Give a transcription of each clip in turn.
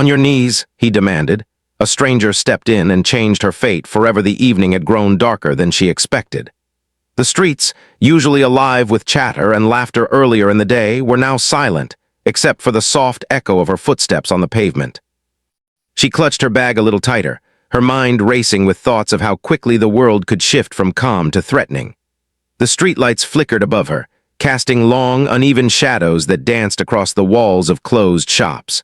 "On your knees," he demanded. A stranger stepped in and changed her fate, forever. The evening had grown darker than she expected. The streets, usually alive with chatter and laughter earlier in the day, were now silent, except for the soft echo of her footsteps on the pavement. She clutched her bag a little tighter, her mind racing with thoughts of how quickly the world could shift from calm to threatening. The streetlights flickered above her, casting long, uneven shadows that danced across the walls of closed shops.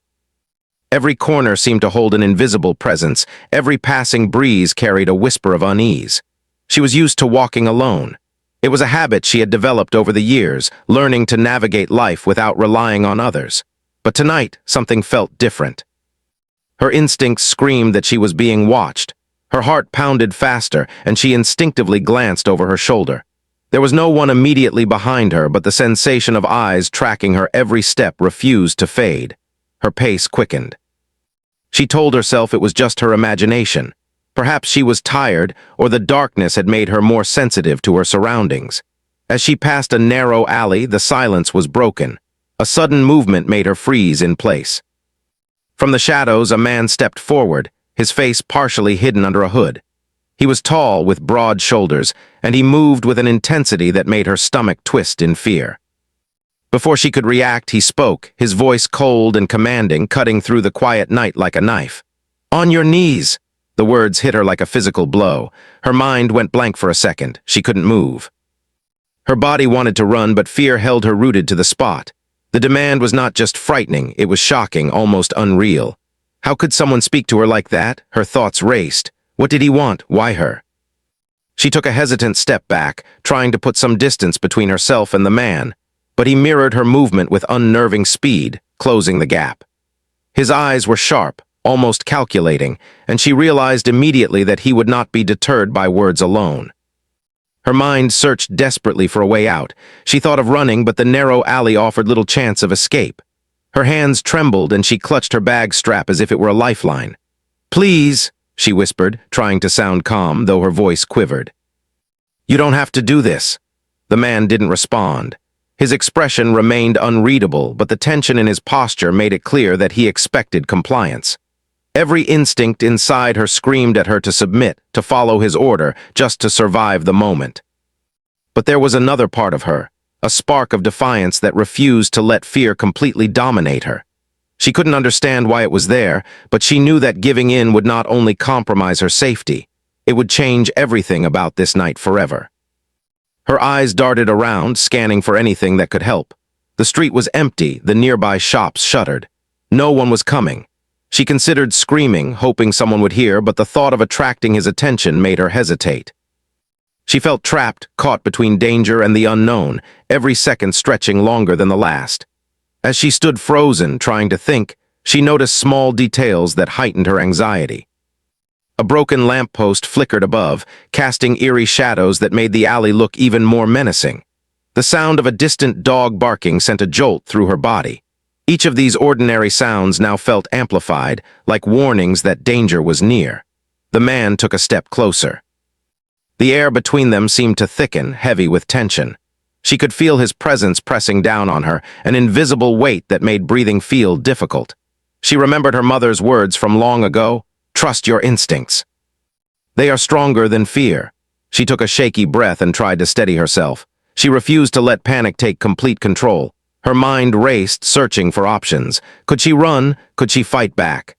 Every corner seemed to hold an invisible presence. Every passing breeze carried a whisper of unease. She was used to walking alone. It was a habit she had developed over the years, learning to navigate life without relying on others. But tonight, something felt different. Her instincts screamed that she was being watched. Her heart pounded faster, and she instinctively glanced over her shoulder. There was no one immediately behind her, but the sensation of eyes tracking her every step refused to fade. Her pace quickened. She told herself it was just her imagination. Perhaps she was tired, or the darkness had made her more sensitive to her surroundings. As she passed a narrow alley, the silence was broken. A sudden movement made her freeze in place. From the shadows, a man stepped forward, his face partially hidden under a hood. He was tall, with broad shoulders, and he moved with an intensity that made her stomach twist in fear. Before she could react, he spoke, his voice cold and commanding, cutting through the quiet night like a knife. "On your knees!" The words hit her like a physical blow. Her mind went blank for a second. She couldn't move. Her body wanted to run, but fear held her rooted to the spot. The demand was not just frightening, it was shocking, almost unreal. How could someone speak to her like that? Her thoughts raced. What did he want? Why her? She took a hesitant step back, trying to put some distance between herself and the man. But he mirrored her movement with unnerving speed, closing the gap. His eyes were sharp, almost calculating, and she realized immediately that he would not be deterred by words alone. Her mind searched desperately for a way out. She thought of running, but the narrow alley offered little chance of escape. Her hands trembled, and she clutched her bag strap as if it were a lifeline. "Please," she whispered, trying to sound calm, though her voice quivered. "You don't have to do this." The man didn't respond. His expression remained unreadable, but the tension in his posture made it clear that he expected compliance. Every instinct inside her screamed at her to submit, to follow his order, just to survive the moment. But there was another part of her, a spark of defiance that refused to let fear completely dominate her. She couldn't understand why it was there, but she knew that giving in would not only compromise her safety, it would change everything about this night forever. Her eyes darted around, scanning for anything that could help. The street was empty, the nearby shops shuttered. No one was coming. She considered screaming, hoping someone would hear, but the thought of attracting his attention made her hesitate. She felt trapped, caught between danger and the unknown, every second stretching longer than the last. As she stood frozen, trying to think, she noticed small details that heightened her anxiety. A broken lamppost flickered above, casting eerie shadows that made the alley look even more menacing. The sound of a distant dog barking sent a jolt through her body. Each of these ordinary sounds now felt amplified, like warnings that danger was near. The man took a step closer. The air between them seemed to thicken, heavy with tension. She could feel his presence pressing down on her, an invisible weight that made breathing feel difficult. She remembered her mother's words from long ago, "Trust your instincts." They are stronger than fear. She took a shaky breath and tried to steady herself. She refused to let panic take complete control. Her mind raced, searching for options. Could she run? Could she fight back?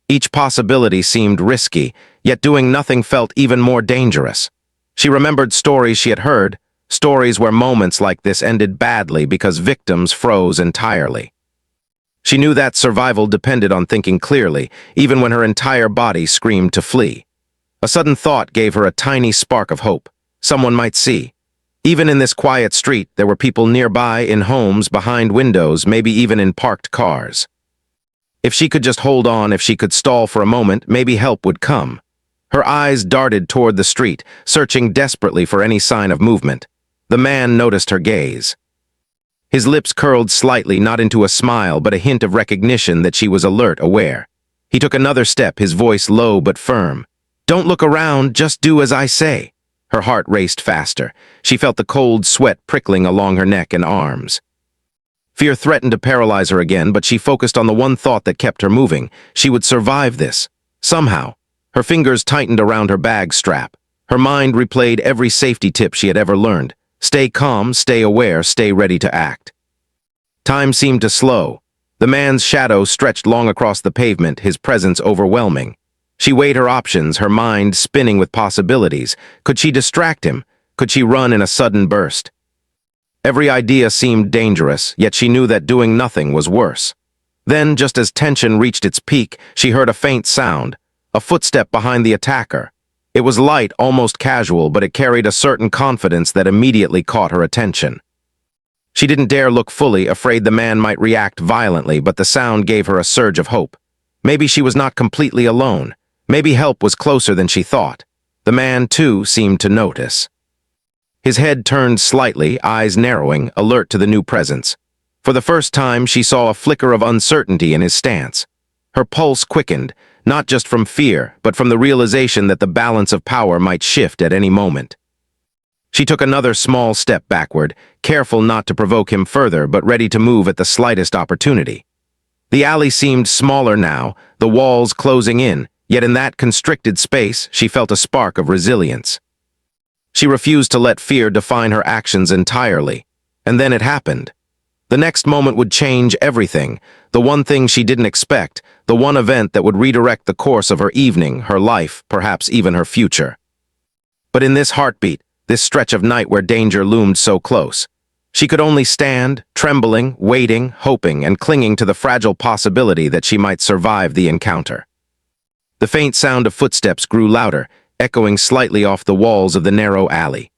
Each possibility seemed risky, yet doing nothing felt even more dangerous. She remembered stories she had heard, stories where moments like this ended badly because victims froze entirely. She knew that survival depended on thinking clearly, even when her entire body screamed to flee. A sudden thought gave her a tiny spark of hope. Someone might see. Even in this quiet street, there were people nearby, in homes, behind windows, maybe even in parked cars. If she could just hold on, if she could stall for a moment, maybe help would come. Her eyes darted toward the street, searching desperately for any sign of movement. The man noticed her gaze. His lips curled slightly, not into a smile, but a hint of recognition that she was alert, aware. He took another step, his voice low but firm. "Don't look around, just do as I say." Her heart raced faster. She felt the cold sweat prickling along her neck and arms. Fear threatened to paralyze her again, but she focused on the one thought that kept her moving. She would survive this. Somehow. Her fingers tightened around her bag strap. Her mind replayed every safety tip she had ever learned. Stay calm, stay aware, stay ready to act. Time seemed to slow. The man's shadow stretched long across the pavement, his presence overwhelming. She weighed her options, her mind spinning with possibilities. Could she distract him? Could she run in a sudden burst? Every idea seemed dangerous, yet she knew that doing nothing was worse. Then, just as tension reached its peak, she heard a faint sound, a footstep behind the attacker. It was light, almost casual, but it carried a certain confidence that immediately caught her attention. She didn't dare look fully, afraid the man might react violently, but the sound gave her a surge of hope. Maybe she was not completely alone. Maybe help was closer than she thought. The man, too, seemed to notice. His head turned slightly, eyes narrowing, alert to the new presence. For the first time, she saw a flicker of uncertainty in his stance. Her pulse quickened, not just from fear, but from the realization that the balance of power might shift at any moment. She took another small step backward, careful not to provoke him further, but ready to move at the slightest opportunity. The alley seemed smaller now, the walls closing in, yet in that constricted space, she felt a spark of resilience. She refused to let fear define her actions entirely. And then it happened. The next moment would change everything, the one thing she didn't expect, the one event that would redirect the course of her evening, her life, perhaps even her future. But in this heartbeat, this stretch of night where danger loomed so close, she could only stand, trembling, waiting, hoping, and clinging to the fragile possibility that she might survive the encounter. The faint sound of footsteps grew louder, echoing slightly off the walls of the narrow alley.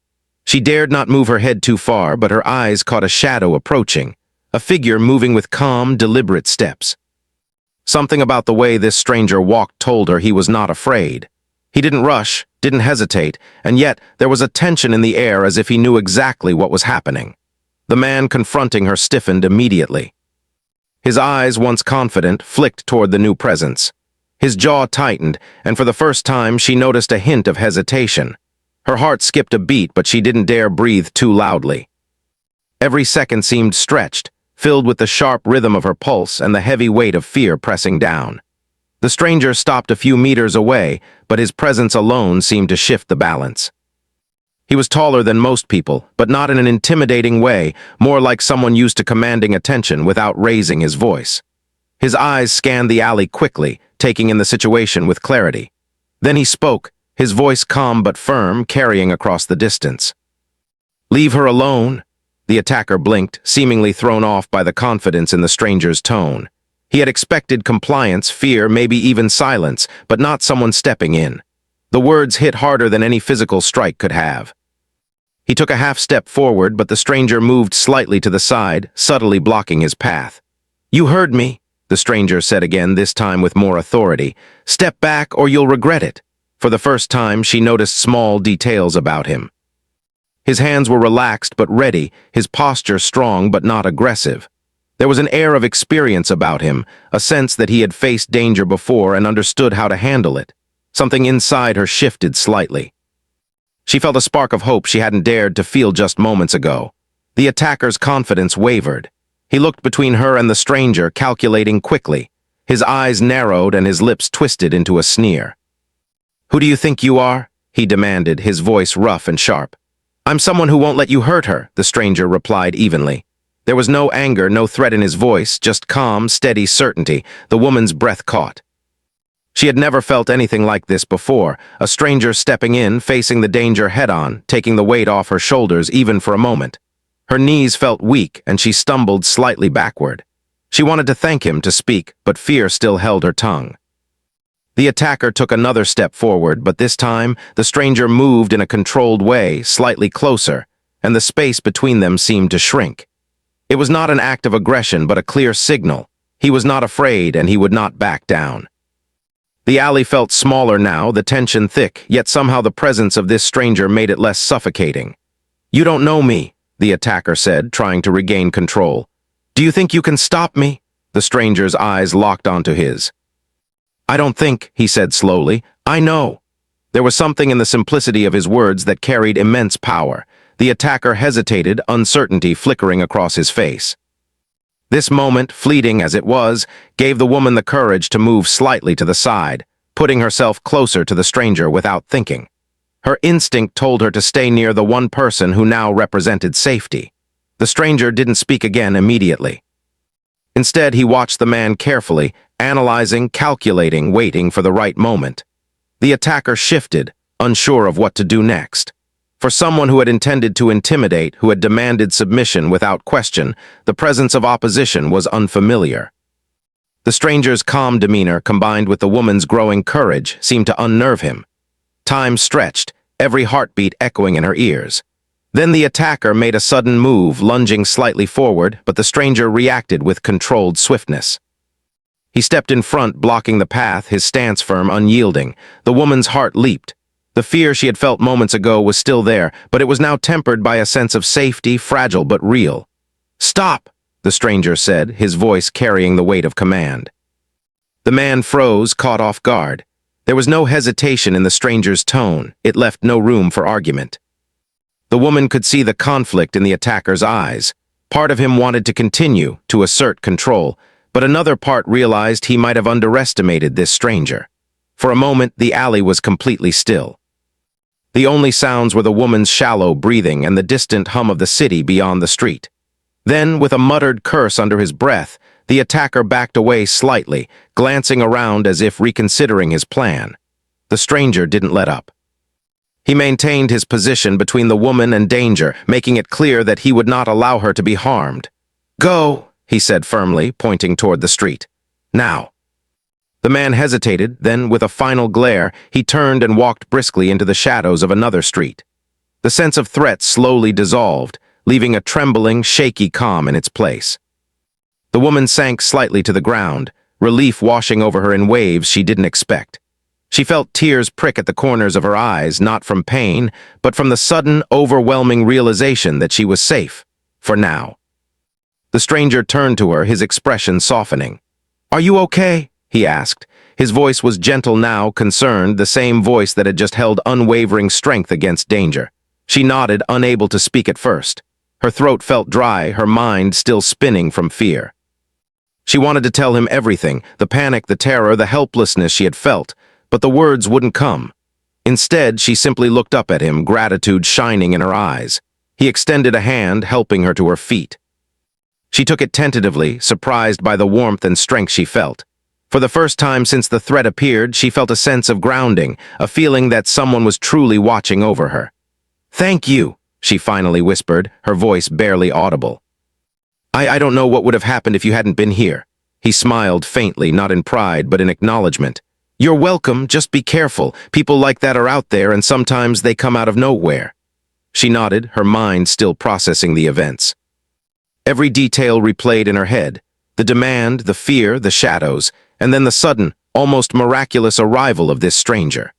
She dared not move her head too far, but her eyes caught a shadow approaching, a figure moving with calm, deliberate steps. Something about the way this stranger walked told her he was not afraid. He didn't rush, didn't hesitate, and yet there was a tension in the air as if he knew exactly what was happening. The man confronting her stiffened immediately. His eyes, once confident, flicked toward the new presence. His jaw tightened, and for the first time she noticed a hint of hesitation. Her heart skipped a beat, but she didn't dare breathe too loudly. Every second seemed stretched, filled with the sharp rhythm of her pulse and the heavy weight of fear pressing down. The stranger stopped a few meters away, but his presence alone seemed to shift the balance. He was taller than most people, but not in an intimidating way, more like someone used to commanding attention without raising his voice. His eyes scanned the alley quickly, taking in the situation with clarity. Then he spoke, his voice calm but firm, carrying across the distance. "Leave her alone." The attacker blinked, seemingly thrown off by the confidence in the stranger's tone. He had expected compliance, fear, maybe even silence, but not someone stepping in. The words hit harder than any physical strike could have. He took a half step forward, but the stranger moved slightly to the side, subtly blocking his path. "You heard me," the stranger said again, this time with more authority. "Step back or you'll regret it." For the first time, she noticed small details about him. His hands were relaxed but ready, his posture strong but not aggressive. There was an air of experience about him, a sense that he had faced danger before and understood how to handle it. Something inside her shifted slightly. She felt a spark of hope she hadn't dared to feel just moments ago. The attacker's confidence wavered. He looked between her and the stranger, calculating quickly. His eyes narrowed and his lips twisted into a sneer. "Who do you think you are?" he demanded, his voice rough and sharp. "I'm someone who won't let you hurt her," the stranger replied evenly. There was no anger, no threat in his voice, just calm, steady certainty. The woman's breath caught. She had never felt anything like this before, a stranger stepping in, facing the danger head-on, taking the weight off her shoulders even for a moment. Her knees felt weak, and she stumbled slightly backward. She wanted to thank him, to speak, but fear still held her tongue. The attacker took another step forward, but this time, the stranger moved in a controlled way, slightly closer, and the space between them seemed to shrink. It was not an act of aggression, but a clear signal. He was not afraid, and he would not back down. The alley felt smaller now, the tension thick, yet somehow the presence of this stranger made it less suffocating. "You don't know me," the attacker said, trying to regain control. "Do you think you can stop me?" The stranger's eyes locked onto his. "I don't think," he said slowly. "I know." There was something in the simplicity of his words that carried immense power. The attacker hesitated, uncertainty flickering across his face. This moment, fleeting as it was, gave the woman the courage to move slightly to the side, putting herself closer to the stranger without thinking. Her instinct told her to stay near the one person who now represented safety. The stranger didn't speak again immediately. Instead, he watched the man carefully, analyzing, calculating, waiting for the right moment. The attacker shifted, unsure of what to do next. For someone who had intended to intimidate, who had demanded submission without question, the presence of opposition was unfamiliar. The stranger's calm demeanor, combined with the woman's growing courage, seemed to unnerve him. Time stretched, every heartbeat echoing in her ears. Then the attacker made a sudden move, lunging slightly forward, but the stranger reacted with controlled swiftness. He stepped in front, blocking the path, his stance firm, unyielding. The woman's heart leaped. The fear she had felt moments ago was still there, but it was now tempered by a sense of safety, fragile but real. "Stop!" the stranger said, his voice carrying the weight of command. The man froze, caught off guard. There was no hesitation in the stranger's tone. It left no room for argument. The woman could see the conflict in the attacker's eyes. Part of him wanted to continue, to assert control, but another part realized he might have underestimated this stranger. For a moment, the alley was completely still. The only sounds were the woman's shallow breathing and the distant hum of the city beyond the street. Then, with a muttered curse under his breath, the attacker backed away slightly, glancing around as if reconsidering his plan. The stranger didn't let up. He maintained his position between the woman and danger, making it clear that he would not allow her to be harmed. "Go," he said firmly, pointing toward the street. "Now." The man hesitated, then, with a final glare, he turned and walked briskly into the shadows of another street. The sense of threat slowly dissolved, leaving a trembling, shaky calm in its place. The woman sank slightly to the ground, relief washing over her in waves she didn't expect. She felt tears prick at the corners of her eyes, not from pain, but from the sudden, overwhelming realization that she was safe, for now. The stranger turned to her, his expression softening. "Are you okay?" he asked. His voice was gentle now, concerned, the same voice that had just held unwavering strength against danger. She nodded, unable to speak at first. Her throat felt dry, her mind still spinning from fear. She wanted to tell him everything, the panic, the terror, the helplessness she had felt, but the words wouldn't come. Instead, she simply looked up at him, gratitude shining in her eyes. He extended a hand, helping her to her feet. She took it tentatively, surprised by the warmth and strength she felt. For the first time since the threat appeared, she felt a sense of grounding, a feeling that someone was truly watching over her. "Thank you," she finally whispered, her voice barely audible. I don't know what would have happened if you hadn't been here." He smiled faintly, not in pride, but in acknowledgement. "You're welcome, just be careful. People like that are out there, and sometimes they come out of nowhere." She nodded, her mind still processing the events. Every detail replayed in her head, the demand, the fear, the shadows, and then the sudden, almost miraculous arrival of this stranger.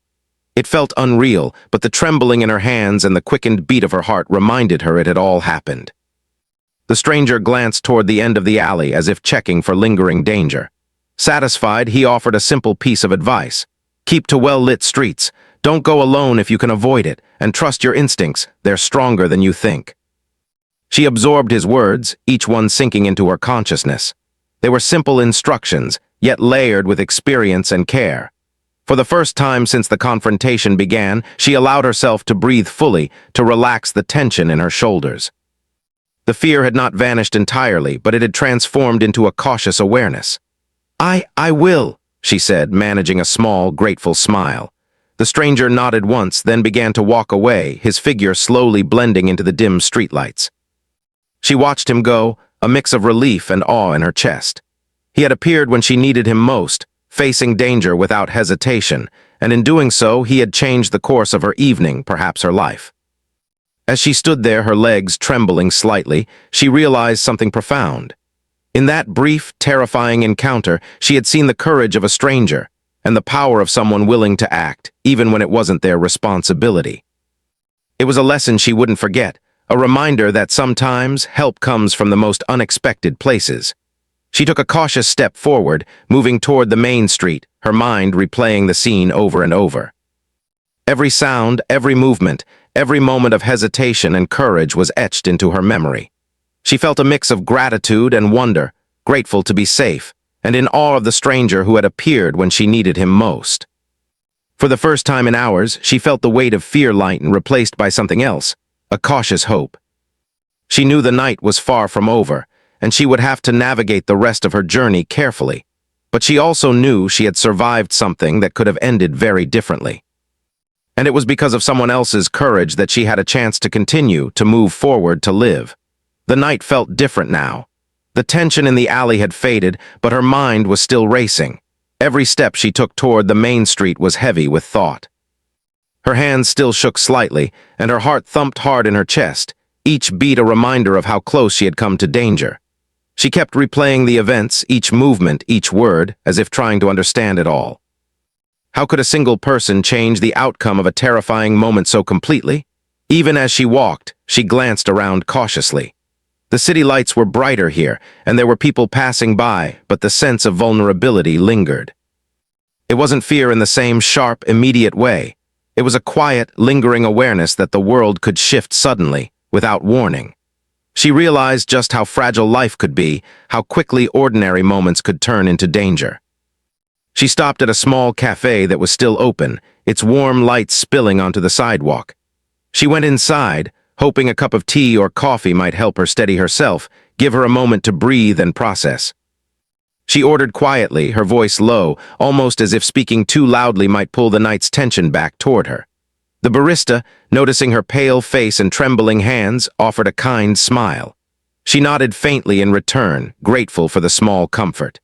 It felt unreal, but the trembling in her hands and the quickened beat of her heart reminded her it had all happened. The stranger glanced toward the end of the alley as if checking for lingering danger. Satisfied, he offered a simple piece of advice. "Keep to well-lit streets. Don't go alone if you can avoid it, and trust your instincts. They're stronger than you think." She absorbed his words, each one sinking into her consciousness. They were simple instructions, yet layered with experience and care. For the first time since the confrontation began, she allowed herself to breathe fully, to relax the tension in her shoulders. The fear had not vanished entirely, but it had transformed into a cautious awareness. I will," she said, managing a small, grateful smile. The stranger nodded once, then began to walk away, his figure slowly blending into the dim streetlights. She watched him go, a mix of relief and awe in her chest. He had appeared when she needed him most, facing danger without hesitation, and in doing so, he had changed the course of her evening, perhaps her life. As she stood there, her legs trembling slightly, she realized something profound. In that brief, terrifying encounter, she had seen the courage of a stranger, and the power of someone willing to act, even when it wasn't their responsibility. It was a lesson she wouldn't forget, a reminder that sometimes help comes from the most unexpected places. She took a cautious step forward, moving toward the main street, her mind replaying the scene over and over. Every sound, every movement, every moment of hesitation and courage was etched into her memory. She felt a mix of gratitude and wonder, grateful to be safe, and in awe of the stranger who had appeared when she needed him most. For the first time in hours, she felt the weight of fear lighten, replaced by something else, a cautious hope. She knew the night was far from over, and she would have to navigate the rest of her journey carefully, but she also knew she had survived something that could have ended very differently. And it was because of someone else's courage that she had a chance to continue, to move forward, to live. The night felt different now. The tension in the alley had faded, but her mind was still racing. Every step she took toward the main street was heavy with thought. Her hands still shook slightly, and her heart thumped hard in her chest, each beat a reminder of how close she had come to danger. She kept replaying the events, each movement, each word, as if trying to understand it all. How could a single person change the outcome of a terrifying moment so completely? Even as she walked, she glanced around cautiously. The city lights were brighter here, and there were people passing by, but the sense of vulnerability lingered. It wasn't fear in the same sharp, immediate way. It was a quiet, lingering awareness that the world could shift suddenly, without warning. She realized just how fragile life could be, how quickly ordinary moments could turn into danger. She stopped at a small cafe that was still open, its warm light spilling onto the sidewalk. She went inside, hoping a cup of tea or coffee might help her steady herself, give her a moment to breathe and process. She ordered quietly, her voice low, almost as if speaking too loudly might pull the night's tension back toward her. The barista, noticing her pale face and trembling hands, offered a kind smile. She nodded faintly in return, grateful for the small comfort.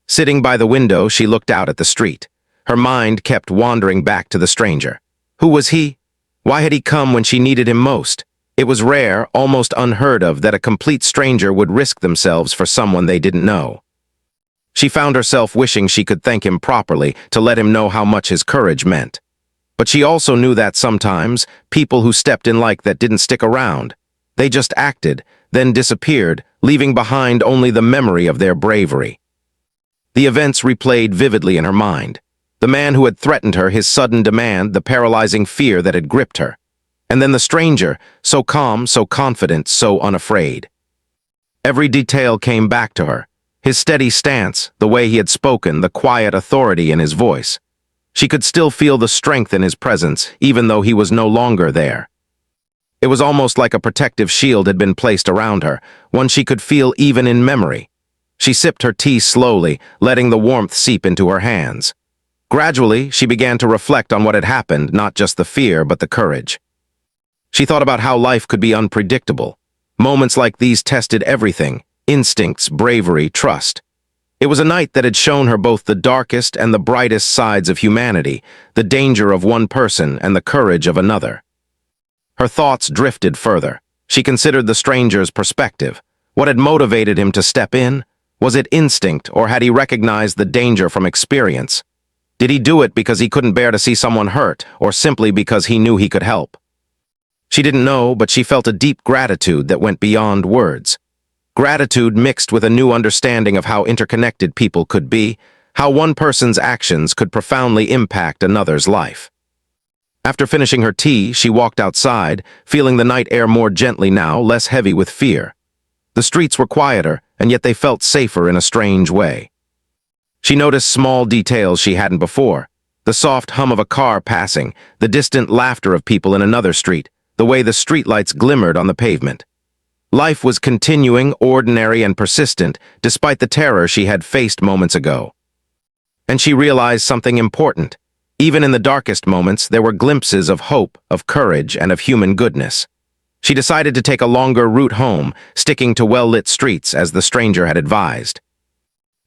Sitting by the window, she looked out at the street. Her mind kept wandering back to the stranger. Who was he? Why had he come when she needed him most? It was rare, almost unheard of, that a complete stranger would risk themselves for someone they didn't know. She found herself wishing she could thank him properly, to let him know how much his courage meant. But she also knew that sometimes, people who stepped in like that didn't stick around. They just acted, then disappeared, leaving behind only the memory of their bravery. The events replayed vividly in her mind. The man who had threatened her, his sudden demand, the paralyzing fear that had gripped her. And then the stranger, so calm, so confident, so unafraid. Every detail came back to her. His steady stance, the way he had spoken, the quiet authority in his voice. She could still feel the strength in his presence, even though he was no longer there. It was almost like a protective shield had been placed around her, one she could feel even in memory. She sipped her tea slowly, letting the warmth seep into her hands. Gradually, she began to reflect on what had happened, not just the fear, but the courage. She thought about how life could be unpredictable. Moments like these tested everything: instincts, bravery, trust. It was a night that had shown her both the darkest and the brightest sides of humanity, the danger of one person and the courage of another. Her thoughts drifted further. She considered the stranger's perspective. What had motivated him to step in? Was it instinct, or had he recognized the danger from experience? Did he do it because he couldn't bear to see someone hurt, or simply because he knew he could help? She didn't know, but she felt a deep gratitude that went beyond words. Gratitude mixed with a new understanding of how interconnected people could be, how one person's actions could profoundly impact another's life. After finishing her tea, she walked outside, feeling the night air more gently now, less heavy with fear. The streets were quieter, and yet they felt safer in a strange way. She noticed small details she hadn't before: the soft hum of a car passing, the distant laughter of people in another street, the way the streetlights glimmered on the pavement. Life was continuing, ordinary and persistent, despite the terror she had faced moments ago. And she realized something important. Even in the darkest moments, there were glimpses of hope, of courage, and of human goodness. She decided to take a longer route home, sticking to well-lit streets as the stranger had advised.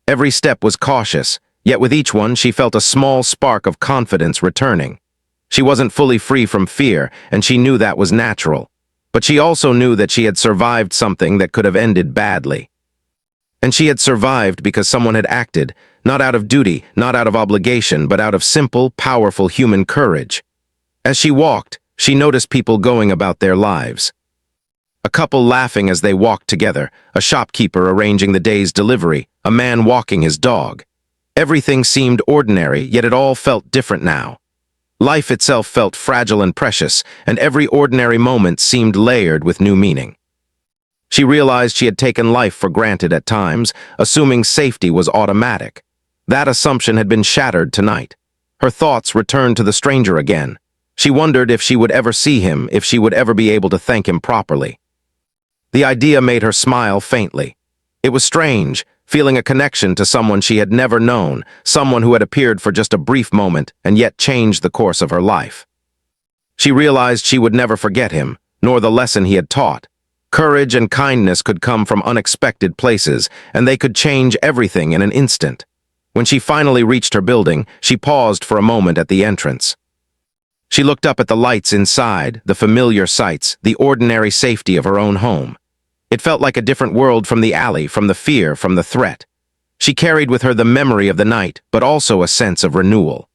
Every step was cautious, yet with each one she felt a small spark of confidence returning. She wasn't fully free from fear, and she knew that was natural. But she also knew that she had survived something that could have ended badly. And she had survived because someone had acted, not out of duty, not out of obligation, but out of simple, powerful human courage. As she walked, she noticed people going about their lives. A couple laughing as they walked together, a shopkeeper arranging the day's delivery, a man walking his dog. Everything seemed ordinary, yet it all felt different now. Life itself felt fragile and precious, and every ordinary moment seemed layered with new meaning. She realized she had taken life for granted at times, assuming safety was automatic. That assumption had been shattered tonight. Her thoughts returned to the stranger again. She wondered if she would ever see him, if she would ever be able to thank him properly. The idea made her smile faintly. It was strange, feeling a connection to someone she had never known, someone who had appeared for just a brief moment and yet changed the course of her life. She realized she would never forget him, nor the lesson he had taught. Courage and kindness could come from unexpected places, and they could change everything in an instant. When she finally reached her building, she paused for a moment at the entrance. She looked up at the lights inside, the familiar sights, the ordinary safety of her own home. It felt like a different world from the alley, from the fear, from the threat. She carried with her the memory of the night, but also a sense of renewal.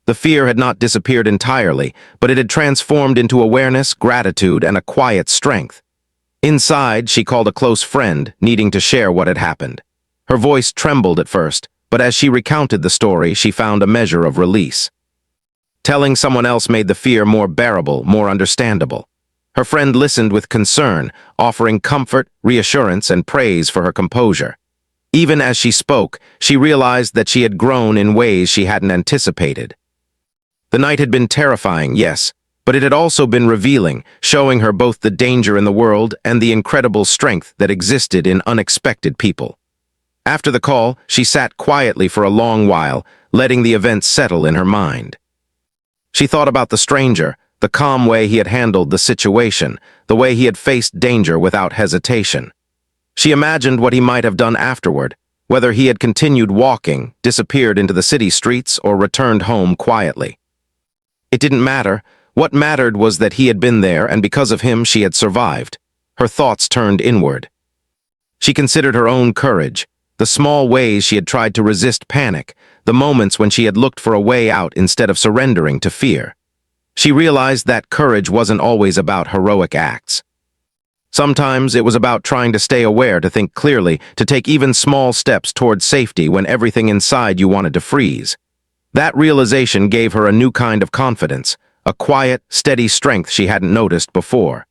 The fear had not disappeared entirely, but it had transformed into awareness, gratitude, and a quiet strength. Inside, she called a close friend, needing to share what had happened. Her voice trembled at first, but as she recounted the story, she found a measure of release. Telling someone else made the fear more bearable, more understandable. Her friend listened with concern, offering comfort, reassurance, and praise for her composure. Even as she spoke, she realized that she had grown in ways she hadn't anticipated. The night had been terrifying, yes, but it had also been revealing, showing her both the danger in the world and the incredible strength that existed in unexpected people. After the call, she sat quietly for a long while, letting the events settle in her mind. She thought about the stranger, the calm way he had handled the situation, the way he had faced danger without hesitation. She imagined what he might have done afterward, whether he had continued walking, disappeared into the city streets, or returned home quietly. It didn't matter. What mattered was that he had been there, and because of him she had survived. Her thoughts turned inward. She considered her own courage, the small ways she had tried to resist panic, the moments when she had looked for a way out instead of surrendering to fear. She realized that courage wasn't always about heroic acts. Sometimes it was about trying to stay aware, to think clearly, to take even small steps towards safety when everything inside you wanted to freeze. That realization gave her a new kind of confidence, a quiet, steady strength she hadn't noticed before.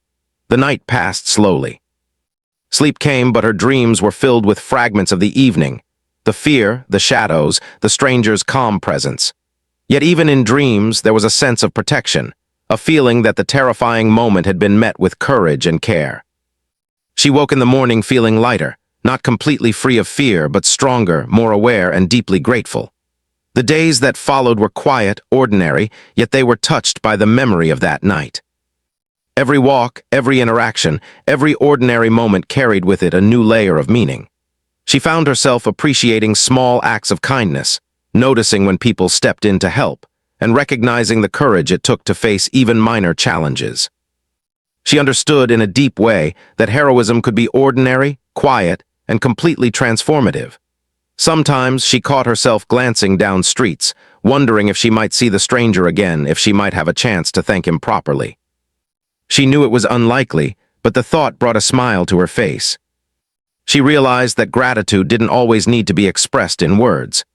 The night passed slowly. Sleep came, but her dreams were filled with fragments of the evening, the fear, the shadows, the stranger's calm presence. Yet even in dreams, there was a sense of protection, a feeling that the terrifying moment had been met with courage and care. She woke in the morning feeling lighter, not completely free of fear, but stronger, more aware, and deeply grateful. The days that followed were quiet, ordinary, yet they were touched by the memory of that night. Every walk, every interaction, every ordinary moment carried with it a new layer of meaning. She found herself appreciating small acts of kindness, noticing when people stepped in to help, and recognizing the courage it took to face even minor challenges. She understood in a deep way that heroism could be ordinary, quiet, and completely transformative. Sometimes she caught herself glancing down streets, wondering if she might see the stranger again, if she might have a chance to thank him properly. She knew it was unlikely, but the thought brought a smile to her face. She realized that gratitude didn't always need to be expressed in words.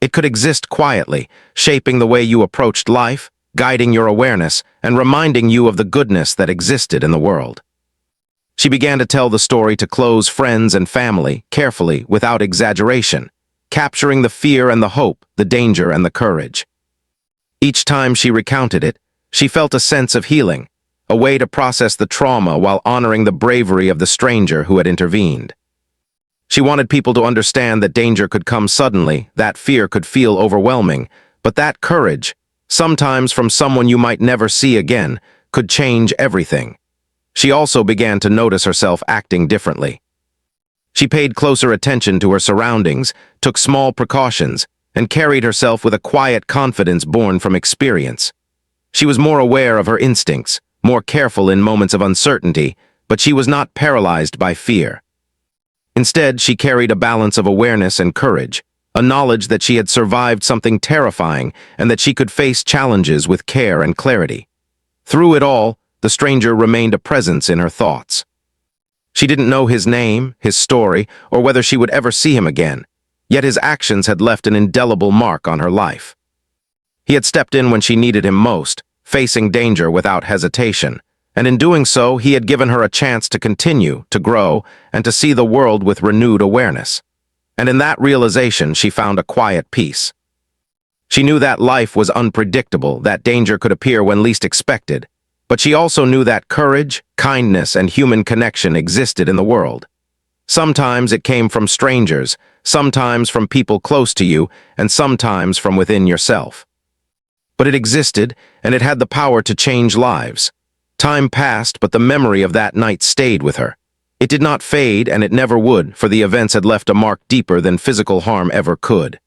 It could exist quietly, shaping the way you approached life, guiding your awareness, and reminding you of the goodness that existed in the world. She began to tell the story to close friends and family, carefully, without exaggeration, capturing the fear and the hope, the danger and the courage. Each time she recounted it, she felt a sense of healing, a way to process the trauma while honoring the bravery of the stranger who had intervened. She wanted people to understand that danger could come suddenly, that fear could feel overwhelming, but that courage, sometimes from someone you might never see again, could change everything. She also began to notice herself acting differently. She paid closer attention to her surroundings, took small precautions, and carried herself with a quiet confidence born from experience. She was more aware of her instincts, more careful in moments of uncertainty, but she was not paralyzed by fear. Instead, she carried a balance of awareness and courage, a knowledge that she had survived something terrifying and that she could face challenges with care and clarity. Through it all, the stranger remained a presence in her thoughts. She didn't know his name, his story, or whether she would ever see him again, yet his actions had left an indelible mark on her life. He had stepped in when she needed him most, facing danger without hesitation, and in doing so, he had given her a chance to continue, to grow, and to see the world with renewed awareness. And in that realization, she found a quiet peace. She knew that life was unpredictable, that danger could appear when least expected, but she also knew that courage, kindness, and human connection existed in the world. Sometimes it came from strangers, sometimes from people close to you, and sometimes from within yourself. But it existed, and it had the power to change lives. Time passed, but the memory of that night stayed with her. It did not fade, and it never would, for the events had left a mark deeper than physical harm ever could.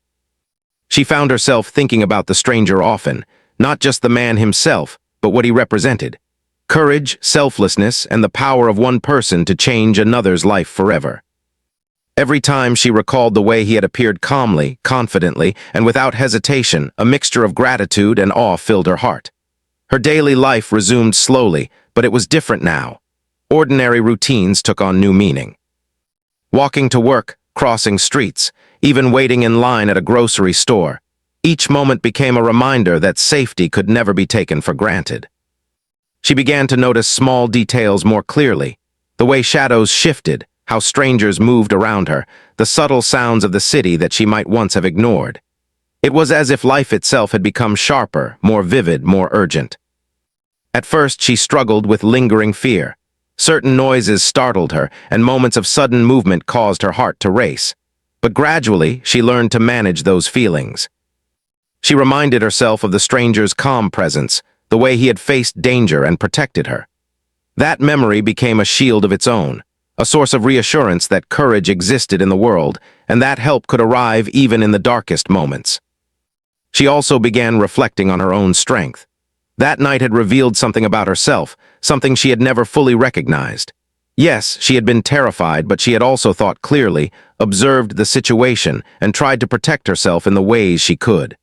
She found herself thinking about the stranger often, not just the man himself, but what he represented. Courage, selflessness, and the power of one person to change another's life forever. Every time she recalled the way he had appeared calmly, confidently, and without hesitation, a mixture of gratitude and awe filled her heart. Her daily life resumed slowly, but it was different now. Ordinary routines took on new meaning. Walking to work, crossing streets, even waiting in line at a grocery store, each moment became a reminder that safety could never be taken for granted. She began to notice small details more clearly, the way shadows shifted, how strangers moved around her, the subtle sounds of the city that she might once have ignored. It was as if life itself had become sharper, more vivid, more urgent. At first, she struggled with lingering fear. Certain noises startled her, and moments of sudden movement caused her heart to race. But gradually, she learned to manage those feelings. She reminded herself of the stranger's calm presence, the way he had faced danger and protected her. That memory became a shield of its own, a source of reassurance that courage existed in the world, and that help could arrive even in the darkest moments. She also began reflecting on her own strength. That night had revealed something about herself, something she had never fully recognized. Yes, she had been terrified, but she had also thought clearly, observed the situation, and tried to protect herself in the ways she could.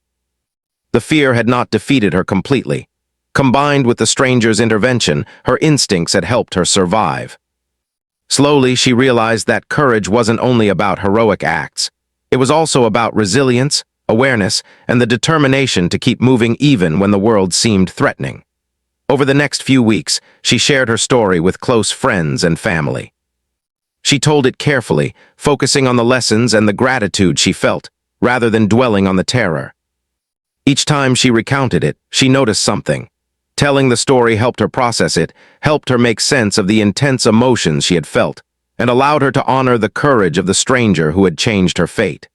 The fear had not defeated her completely. Combined with the stranger's intervention, her instincts had helped her survive. Slowly, she realized that courage wasn't only about heroic acts. It was also about resilience, awareness, and the determination to keep moving even when the world seemed threatening. Over the next few weeks, she shared her story with close friends and family. She told it carefully, focusing on the lessons and the gratitude she felt, rather than dwelling on the terror. Each time she recounted it, she noticed something. Telling the story helped her process it, helped her make sense of the intense emotions she had felt, and allowed her to honor the courage of the stranger who had changed her fate.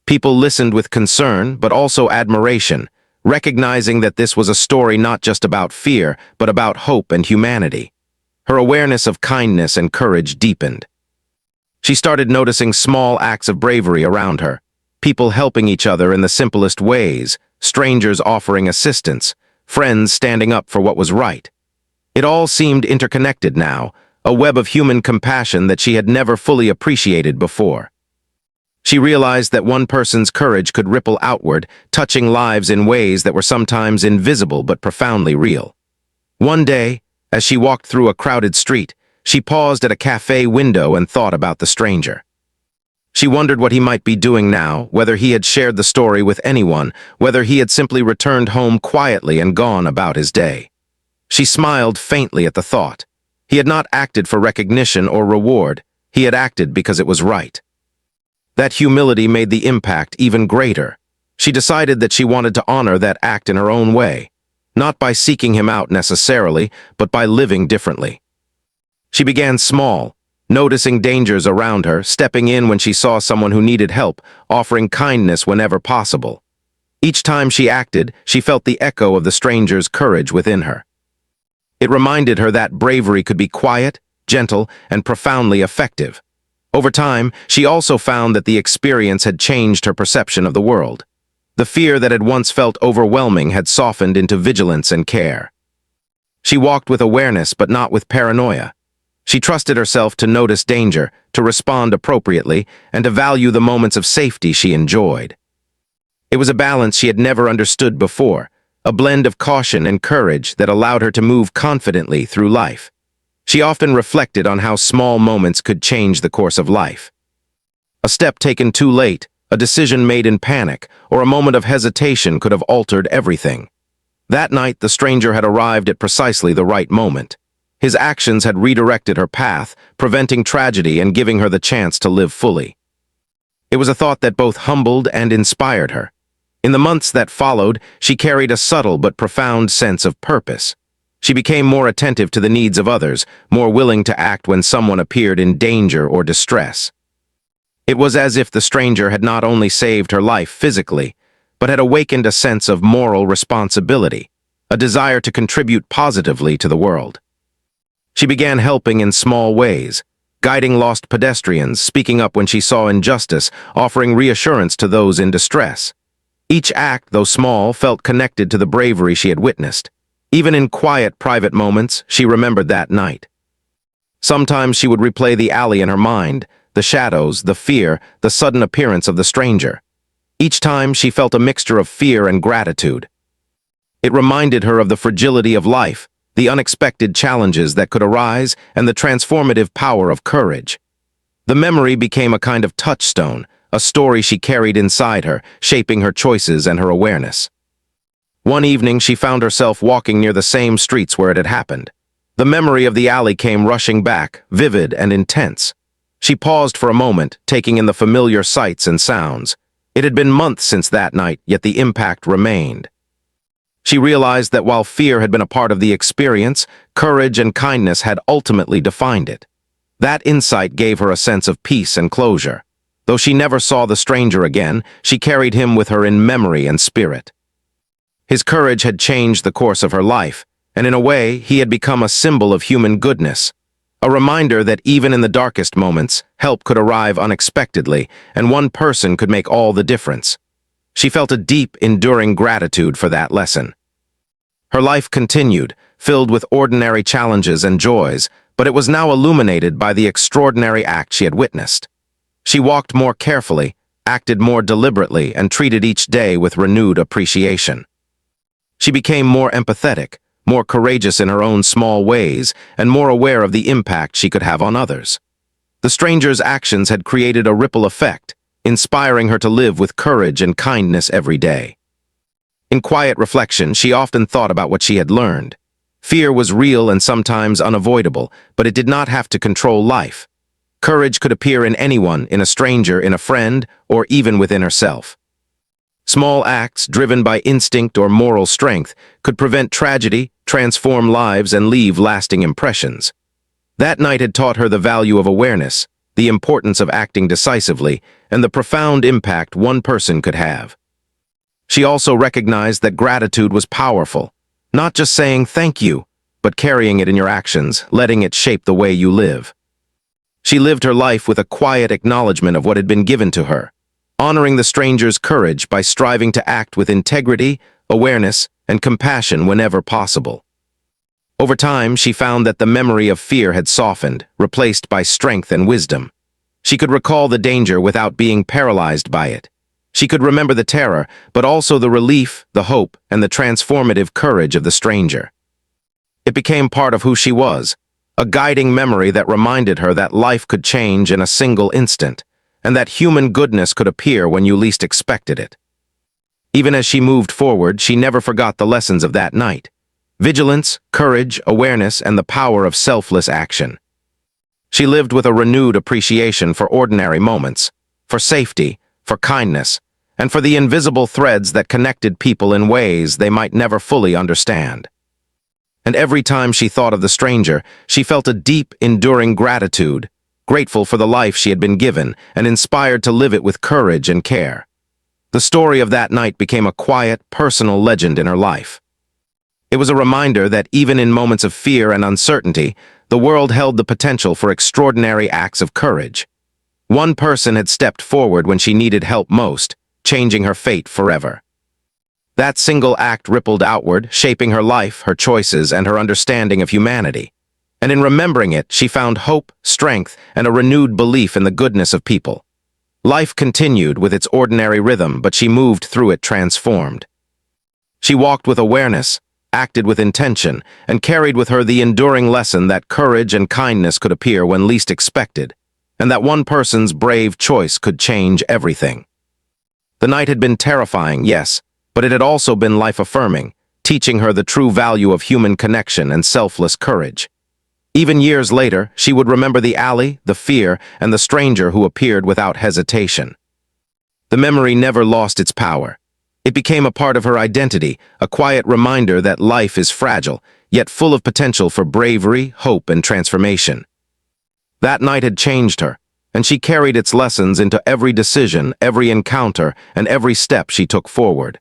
People listened with concern, but also admiration, recognizing that this was a story not just about fear, but about hope and humanity. Her awareness of kindness and courage deepened. She started noticing small acts of bravery around her, people helping each other in the simplest ways, strangers offering assistance, friends standing up for what was right. It all seemed interconnected now, a web of human compassion that she had never fully appreciated before. She realized that one person's courage could ripple outward, touching lives in ways that were sometimes invisible but profoundly real. One day, as she walked through a crowded street, she paused at a cafe window and thought about the stranger. She wondered what he might be doing now, whether he had shared the story with anyone, whether he had simply returned home quietly and gone about his day. She smiled faintly at the thought. He had not acted for recognition or reward. He had acted because it was right. That humility made the impact even greater. She decided that she wanted to honor that act in her own way, not by seeking him out necessarily, but by living differently. She began small, noticing dangers around her, stepping in when she saw someone who needed help, offering kindness whenever possible. Each time she acted, she felt the echo of the stranger's courage within her. It reminded her that bravery could be quiet, gentle, and profoundly effective. Over time, she also found that the experience had changed her perception of the world. The fear that had once felt overwhelming had softened into vigilance and care. She walked with awareness but not with paranoia. She trusted herself to notice danger, to respond appropriately, and to value the moments of safety she enjoyed. It was a balance she had never understood before, a blend of caution and courage that allowed her to move confidently through life. She often reflected on how small moments could change the course of life. A step taken too late, a decision made in panic, or a moment of hesitation could have altered everything. That night, the stranger had arrived at precisely the right moment. His actions had redirected her path, preventing tragedy and giving her the chance to live fully. It was a thought that both humbled and inspired her. In the months that followed, she carried a subtle but profound sense of purpose. She became more attentive to the needs of others, more willing to act when someone appeared in danger or distress. It was as if the stranger had not only saved her life physically, but had awakened a sense of moral responsibility, a desire to contribute positively to the world. She began helping in small ways, guiding lost pedestrians, speaking up when she saw injustice, offering reassurance to those in distress. Each act, though small, felt connected to the bravery she had witnessed. Even in quiet, private moments, she remembered that night. Sometimes she would replay the alley in her mind, the shadows, the fear, the sudden appearance of the stranger. Each time she felt a mixture of fear and gratitude. It reminded her of the fragility of life, the unexpected challenges that could arise, and the transformative power of courage. The memory became a kind of touchstone, a story she carried inside her, shaping her choices and her awareness. One evening, she found herself walking near the same streets where it had happened. The memory of the alley came rushing back, vivid and intense. She paused for a moment, taking in the familiar sights and sounds. It had been months since that night, yet the impact remained. She realized that while fear had been a part of the experience, courage and kindness had ultimately defined it. That insight gave her a sense of peace and closure. Though she never saw the stranger again, she carried him with her in memory and spirit. His courage had changed the course of her life, and in a way, he had become a symbol of human goodness, a reminder that even in the darkest moments, help could arrive unexpectedly, and one person could make all the difference. She felt a deep, enduring gratitude for that lesson. Her life continued, filled with ordinary challenges and joys, but it was now illuminated by the extraordinary act she had witnessed. She walked more carefully, acted more deliberately, and treated each day with renewed appreciation. She became more empathetic, more courageous in her own small ways, and more aware of the impact she could have on others. The stranger's actions had created a ripple effect, inspiring her to live with courage and kindness every day. In quiet reflection, she often thought about what she had learned. Fear was real and sometimes unavoidable, but it did not have to control life. Courage could appear in anyone, in a stranger, in a friend, or even within herself. Small acts, driven by instinct or moral strength, could prevent tragedy, transform lives, and leave lasting impressions. That night had taught her the value of awareness, the importance of acting decisively, and the profound impact one person could have. She also recognized that gratitude was powerful, not just saying thank you, but carrying it in your actions, letting it shape the way you live. She lived her life with a quiet acknowledgement of what had been given to her, honoring the stranger's courage by striving to act with integrity, awareness, and compassion whenever possible. Over time, she found that the memory of fear had softened, replaced by strength and wisdom. She could recall the danger without being paralyzed by it. She could remember the terror, but also the relief, the hope, and the transformative courage of the stranger. It became part of who she was, a guiding memory that reminded her that life could change in a single instant, and that human goodness could appear when you least expected it. Even as she moved forward, she never forgot the lessons of that night: vigilance, courage, awareness, and the power of selfless action. She lived with a renewed appreciation for ordinary moments, for safety, for kindness, and for the invisible threads that connected people in ways they might never fully understand. And every time she thought of the stranger, she felt a deep, enduring gratitude, grateful for the life she had been given, and inspired to live it with courage and care. The story of that night became a quiet, personal legend in her life. It was a reminder that even in moments of fear and uncertainty, the world held the potential for extraordinary acts of courage. One person had stepped forward when she needed help most, changing her fate forever. That single act rippled outward, shaping her life, her choices, and her understanding of humanity. And in remembering it, she found hope, strength, and a renewed belief in the goodness of people. Life continued with its ordinary rhythm, but she moved through it transformed. She walked with awareness, acted with intention, and carried with her the enduring lesson that courage and kindness could appear when least expected, and that one person's brave choice could change everything. The night had been terrifying, yes, but it had also been life-affirming, teaching her the true value of human connection and selfless courage. Even years later, she would remember the alley, the fear, and the stranger who appeared without hesitation. The memory never lost its power. It became a part of her identity, a quiet reminder that life is fragile, yet full of potential for bravery, hope, and transformation. That night had changed her, and she carried its lessons into every decision, every encounter, and every step she took forward.